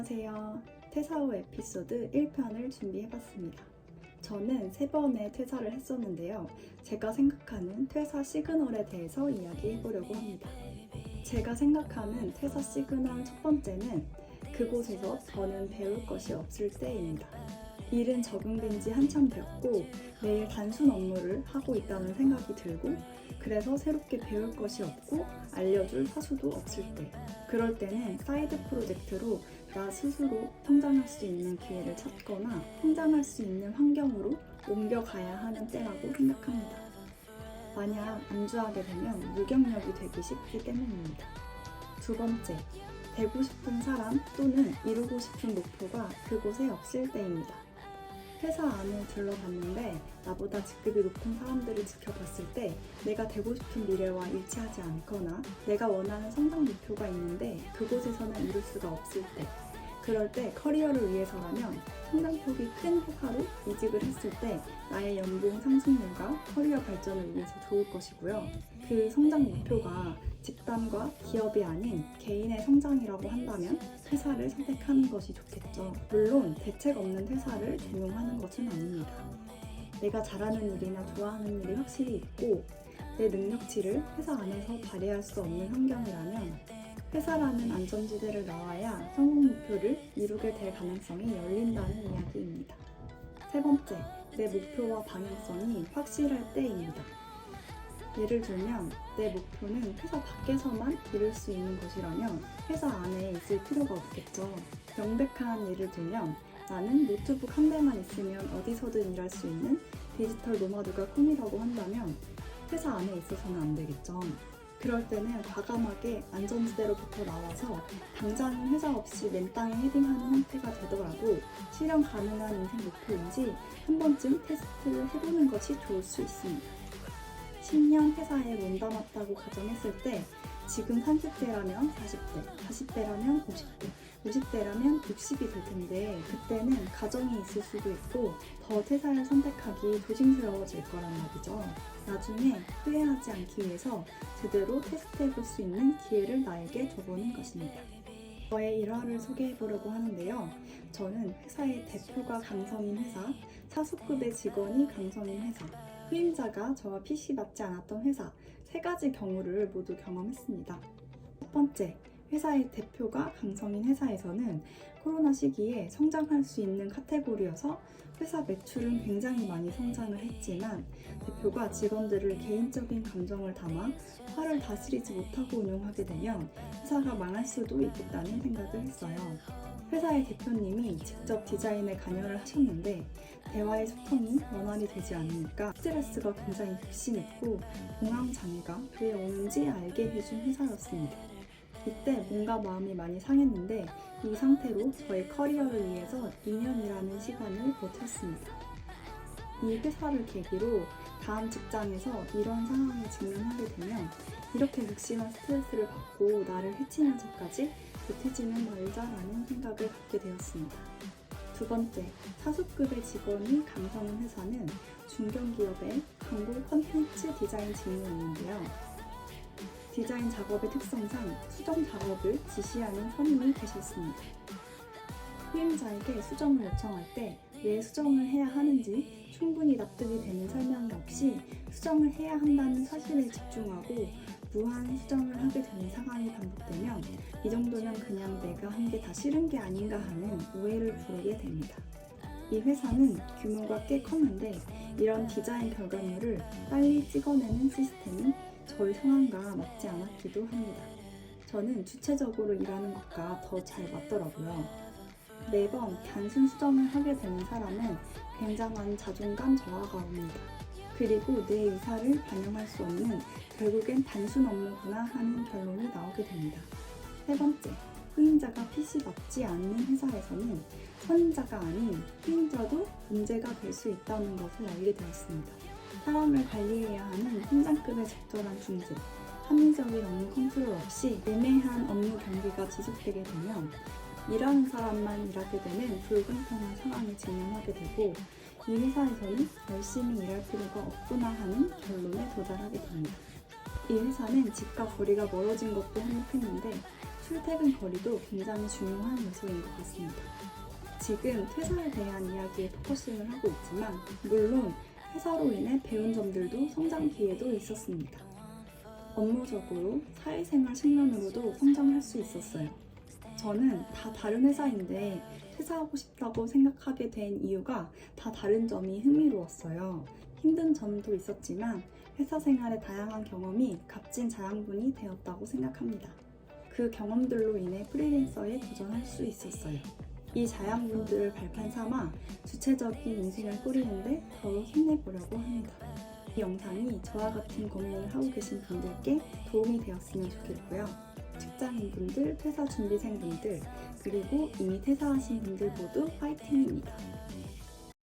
안녕하세요. 퇴사 후 에피소드 1편을 준비해봤습니다. 저는 3번의 퇴사를 했었는데요. 제가 생각하는 퇴사 시그널에 대해서 이야기해보려고 합니다. 제가 생각하는 퇴사 시그널 첫 번째는 그곳에서 더는 배울 것이 없을 때입니다. 일은 적응된 지 한참 됐고 매일 단순 업무를 하고 있다는 생각이 들고 그래서 새롭게 배울 것이 없고 알려줄 사수도 없을 때, 그럴 때는 사이드 프로젝트로 나 스스로 성장할 수 있는 기회를 찾거나 성장할 수 있는 환경으로 옮겨가야 하는 때라고 생각합니다. 만약 안주하게 되면 무경력이 되기 쉽기 때문입니다. 두 번째, 되고 싶은 사람 또는 이루고 싶은 목표가 그곳에 없을 때입니다. 회사 안을 둘러봤는데 나보다 직급이 높은 사람들을 지켜봤을 때 내가 되고 싶은 미래와 일치하지 않거나 내가 원하는 성장 목표가 있는데 그곳에서는 이룰 수가 없을 때, 그럴 때 커리어를 위해서라면 성장폭이 큰 회사로 이직을 했을 때 나의 연봉 상승률과 커리어 발전을 위해서 좋을 것이고요. 그 성장 목표가 집단과 기업이 아닌 개인의 성장이라고 한다면 회사를 선택하는 것이 좋겠죠. 물론 대책 없는 회사를 종용하는 것은 아닙니다. 내가 잘하는 일이나 좋아하는 일이 확실히 있고 내 능력치를 회사 안에서 발휘할 수 없는 환경이라면 회사라는 안전지대를 나와야 성공 목표를 이루게 될 가능성이 열린다는 이야기입니다. 세 번째, 내 목표와 방향성이 확실할 때입니다. 예를 들면 내 목표는 회사 밖에서만 이룰 수 있는 것이라면 회사 안에 있을 필요가 없겠죠. 명백한 예를 들면 나는 노트북 한 대만 있으면 어디서든 일할 수 있는 디지털 노마드가 꿈이라고 한다면 회사 안에 있어서는 안 되겠죠. 그럴 때는 과감하게 안전지대로부터 나와서 당장은 회사 없이 맨 땅에 헤딩하는 형태가 되더라도 실현 가능한 인생 목표인지 한 번쯤 테스트를 해보는 것이 좋을 수 있습니다. 10년 회사에 몸담았다고 가정했을 때 지금 30대라면 40대, 40대라면 50대, 50대라면 60이 될 텐데 그때는 가정이 있을 수도 있고 더 퇴사를 선택하기 조심스러워질 거란 말이죠. 나중에 후회하지 않기 위해서 제대로 테스트해볼 수 있는 기회를 나에게 줘보는 것입니다. 저의 일화를 소개해보려고 하는데요. 저는 회사의 대표가 강성인 회사, 사수급의 직원이 강성인 회사, 후임자가 저와 핏이 맞지 않았던 회사, 3가지 경우를 모두 경험했습니다. 첫 번째, 회사의 대표가 강성인 회사에서는 코로나 시기에 성장할 수 있는 카테고리여서 회사 매출은 굉장히 많이 성장을 했지만 대표가 직원들을 개인적인 감정을 담아 화를 다스리지 못하고 운영하게 되면 회사가 망할 수도 있겠다는 생각을 했어요. 회사의 대표님이 직접 디자인에 관여를 하셨는데 대화의 소통이 원활히 되지 않으니까 스트레스가 굉장히 극심했고 공황장애가 왜 오는지 알게 해준 회사였습니다. 이때 뭔가 마음이 많이 상했는데 이 상태로 저의 커리어를 위해서 2년이라는 시간을 버텼습니다. 이 회사를 계기로 다음 직장에서 이런 상황에 직면하게 되면 이렇게 극심한 스트레스를 받고 나를 해치면서까지 못해지는 말자라는 생각을 갖게 되었습니다. 두 번째, 사수급의 직원이 강성인 회사는 중견기업의 광고 콘텐츠 디자인 직무였는데요. 디자인 작업의 특성상 수정 작업을 지시하는 선임이 계셨습니다. 후임자에게 수정을 요청할 때 왜 수정을 해야 하는지 충분히 납득이 되는 설명이 없이 수정을 해야 한다는 사실에 집중하고 무한 수정을 하게 되는 상황이 반복되면 이 정도면 그냥 내가 한 게 다 싫은 게 아닌가 하는 오해를 부르게 됩니다. 이 회사는 규모가 꽤 컸는데 이런 디자인 결과물을 빨리 찍어내는 시스템이 저희 상황과 맞지 않았기도 합니다. 저는 주체적으로 일하는 것과 더 잘 맞더라고요. 매번 단순 수정을 하게 되는 사람은 굉장한 자존감 저하가 옵니다. 그리고 내 의사를 반영할 수 없는 결국엔 단순 업무구나 하는 결론이 나오게 됩니다. 세 번째, 후임자가 핏이 맞지 않는 회사에서는 선임자가 아닌 후임자도 문제가 될 수 있다는 것을 알게 되었습니다. 사람을 관리해야 하는 팀장급의 적절한 중재, 합리적인 업무 컨트롤 없이 애매한 업무 경기가 지속되게 되면 일하는 사람만 일하게 되는 불공평한 상황에 직면하게 되고 이 회사에서는 열심히 일할 필요가 없구나 하는 결론에 도달하게 됩니다. 이 회사는 집과 거리가 멀어진 것도 한몫했는데 출퇴근 거리도 굉장히 중요한 요소인 것 같습니다. 지금 퇴사에 대한 이야기에 포커싱을 하고 있지만 물론 회사로 인해 배운 점들도 성장 기회도 있었습니다. 업무적으로, 사회생활 측면으로도 성장할 수 있었어요. 저는 다 다른 회사인데 퇴사하고 싶다고 생각하게 된 이유가 다 다른 점이 흥미로웠어요. 힘든 점도 있었지만 회사 생활의 다양한 경험이 값진 자양분이 되었다고 생각합니다. 그 경험들로 인해 프리랜서에 도전할 수 있었어요. 이 자양분들을 발판 삼아 주체적인 인생을 꾸리는데 더욱 힘내보려고 합니다. 이 영상이 저와 같은 고민을 하고 계신 분들께 도움이 되었으면 좋겠고요. 직장인분들, 퇴사 준비생분들, 그리고 이미 퇴사하신 분들 모두 파이팅입니다.